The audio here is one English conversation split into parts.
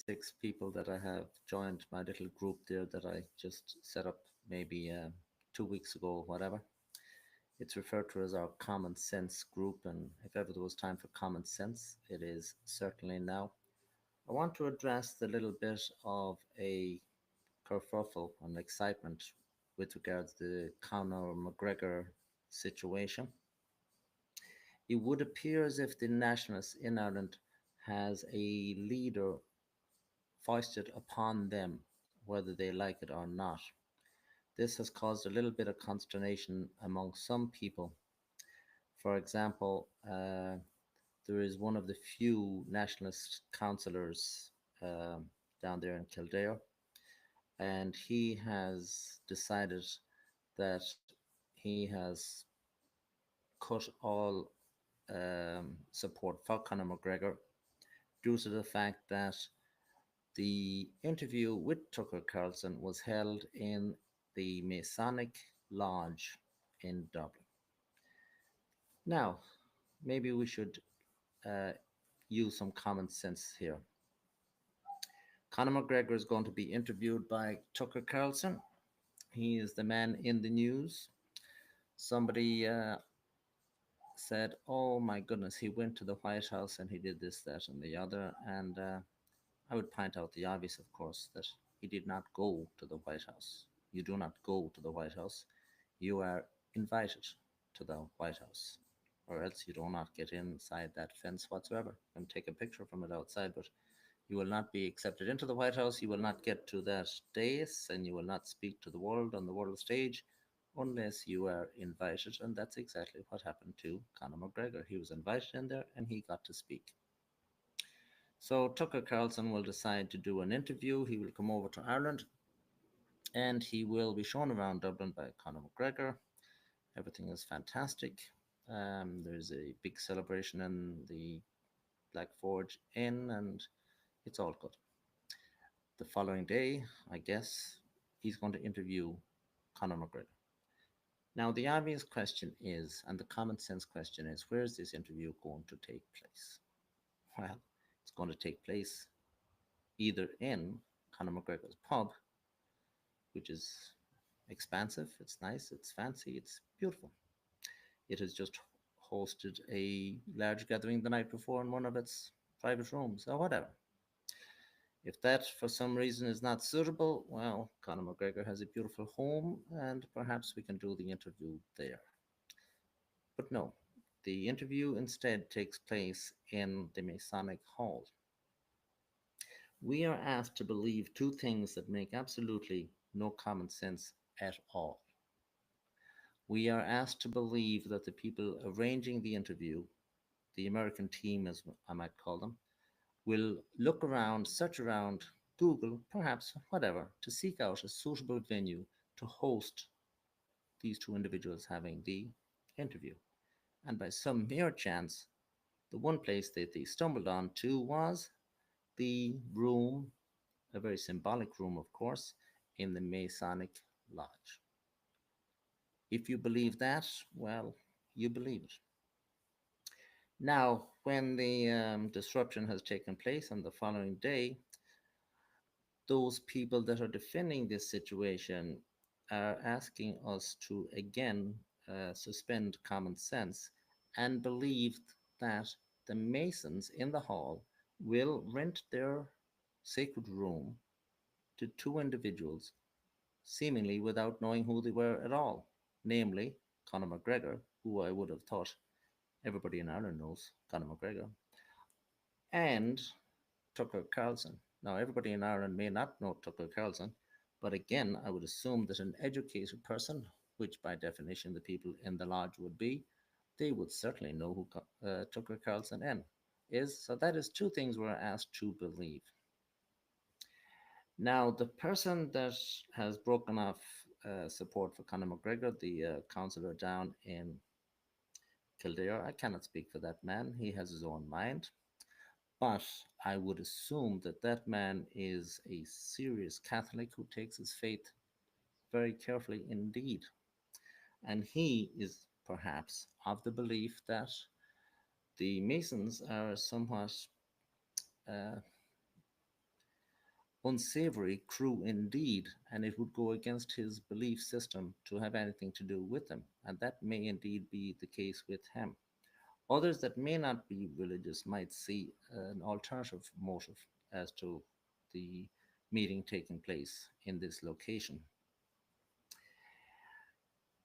6 people that I have joined my little group there that I just set up maybe 2 weeks ago, or whatever. It's referred to as our common sense group, and if ever there was time for common sense, it is certainly now. I want to address the little bit of a kerfuffle and excitement with regards to the Conor McGregor situation. It would appear as if the nationalists in Ireland has a leader foisted upon them, whether they like it or not. This has caused a little bit of consternation among some people. For example, there is one of the few nationalist councillors down there in Kildare, and he has decided that he has cut all support for Conor McGregor due to the fact that the interview with Tucker Carlson was held in the Masonic Lodge in Dublin. Now, maybe we should uh, use some common sense here. Conor McGregor is going to be interviewed by Tucker Carlson. He is the man in the news. Somebody said, "Oh my goodness, he went to the White House and he did this, that, and the other." And I would point out the obvious, of course, that he did not go to the White House. You do not go to the White House. You are invited to the White House, or else you do not get inside that fence whatsoever. And take a picture from it outside, but you will not be accepted into the White House. You will not get to that dais, and you will not speak to the world on the world stage unless you are invited. And that's exactly what happened to Conor McGregor. He was invited in there and he got to speak. So Tucker Carlson will decide to do an interview. He will come over to Ireland and he will be shown around Dublin by Conor McGregor. Everything is fantastic. There's a big celebration in the Black Forge Inn, and it's all good. The following day, I guess, he's going to interview Conor McGregor. Now, the obvious question is, and the common sense question is, where is this interview going to take place? Well, it's going to take place either in Conor McGregor's pub, which is expansive, it's nice, it's fancy, it's beautiful. It has just hosted a large gathering the night before in one of its private rooms, or whatever. If that for some reason is not suitable, well, Conor McGregor has a beautiful home and perhaps we can do the interview there. But no, the interview instead takes place in the Masonic Hall. We are asked to believe two things that make absolutely no common sense at all. We are asked to believe that the people arranging the interview, the American team as I might call them, will look around, search around, Google, perhaps, whatever, to seek out a suitable venue to host these two individuals having the interview. And by some mere chance, the one place that they stumbled on to was the room, a very symbolic room, of course, in the Masonic Lodge. If you believe that, well, you believe it. Now, when the disruption has taken place on the following day, those people that are defending this situation are asking us to again suspend common sense and believe that the Masons in the hall will rent their sacred room to two individuals, seemingly without knowing who they were at all, namely Conor McGregor, who I would have thought everybody in Ireland knows, Conor McGregor, and Tucker Carlson. Now, everybody in Ireland may not know Tucker Carlson, but again, I would assume that an educated person, which by definition the people in the lodge would be, they would certainly know who Tucker Carlson is. So that is two things we're asked to believe. Now, the person that has broken off support for Conor McGregor, the councillor down in Kildare, I cannot speak for that man. He has his own mind. But I would assume that that man is a serious Catholic who takes his faith very carefully indeed. And he is perhaps of the belief that the Masons are somewhat uh, unsavory crew indeed, and it would go against his belief system to have anything to do with them, and that may indeed be the case with him. Others that may not be religious might see an alternative motive as to the meeting taking place in this location.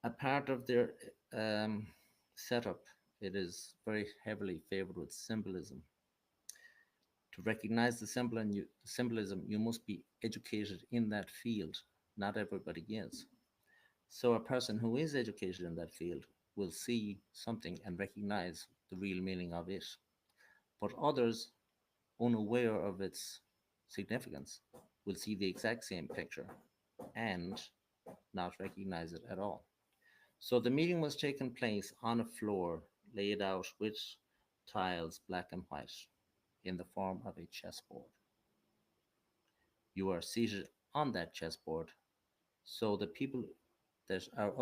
A part of their um, setup, it is very heavily favored with symbolism. To recognize the symbolism, you must be educated in that field. Not everybody is. So, a person who is educated in that field will see something and recognize the real meaning of it. But others, unaware of its significance, will see the exact same picture and not recognize it at all. So, the meeting was taking place on a floor laid out with tiles, black and white, in the form of a chessboard. You are seated on that chessboard, so the people that are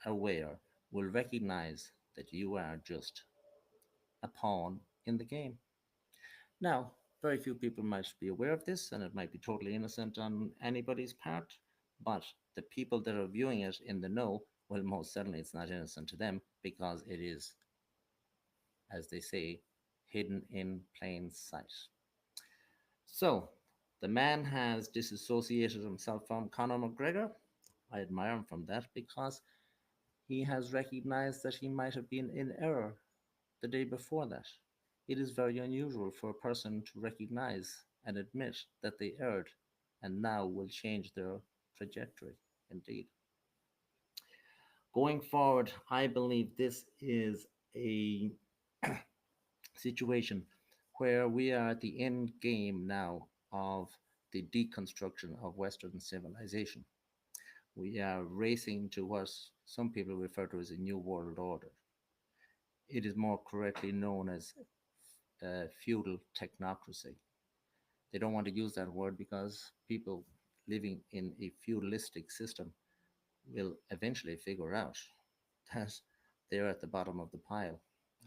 aware will recognize that you are just a pawn in the game. Now, very few people might be aware of this, and it might be totally innocent on anybody's part, but the people that are viewing it in the know, well, most certainly it's not innocent to them because it is, as they say, hidden in plain sight. So, the man has disassociated himself from Conor McGregor. I admire him from that because he has recognized that he might have been in error the day before that. It is very unusual for a person to recognize and admit that they erred and now will change their trajectory. Indeed. Going forward, I believe this is a situation where we are at the end game now of the deconstruction of Western civilization. We are racing to what some people refer to as a new world order. It is more correctly known as feudal technocracy. They don't want to use that word because people living in a feudalistic system will eventually figure out that they're at the bottom of the pile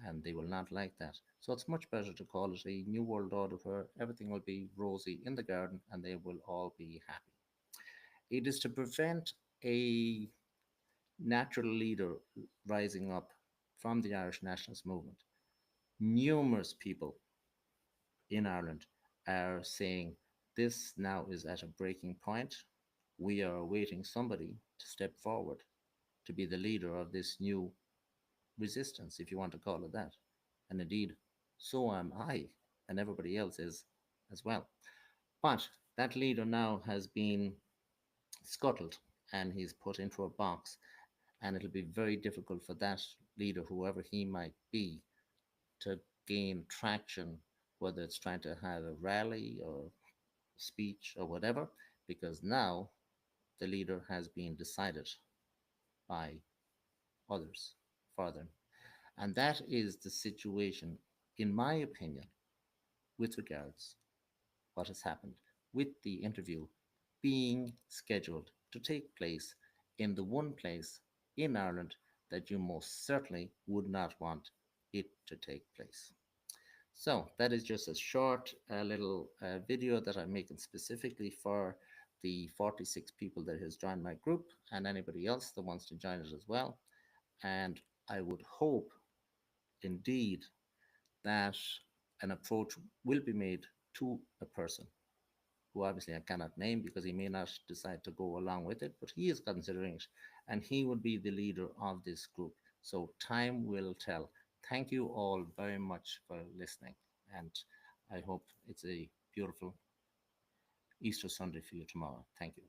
and they will not like that. So it's much better to call it a new world order where everything will be rosy in the garden and they will all be happy. It is to prevent a natural leader rising up from the Irish nationalist movement. Numerous people in Ireland are saying this now is at a breaking point. We are awaiting somebody to step forward to be the leader of this new resistance, if you want to call it that. And indeed, so am I, and everybody else is as well. But that leader now has been scuttled and he's put into a box, and it'll be very difficult for that leader, whoever he might be, to gain traction, whether it's trying to have a rally or speech or whatever, because now the leader has been decided by others for them. And that is the situation, in my opinion, with regards what has happened with the interview being scheduled to take place in the one place in Ireland that you most certainly would not want it to take place. So that is just a short little video that I'm making specifically for the 46 people that has joined my group and anybody else that wants to join it as well. And I would hope indeed that an approach will be made to a person who obviously I cannot name because he may not decide to go along with it, but he is considering it and he will be the leader of this group. So time will tell. Thank you all very much for listening, and I hope it's a beautiful Easter Sunday for you tomorrow. Thank you.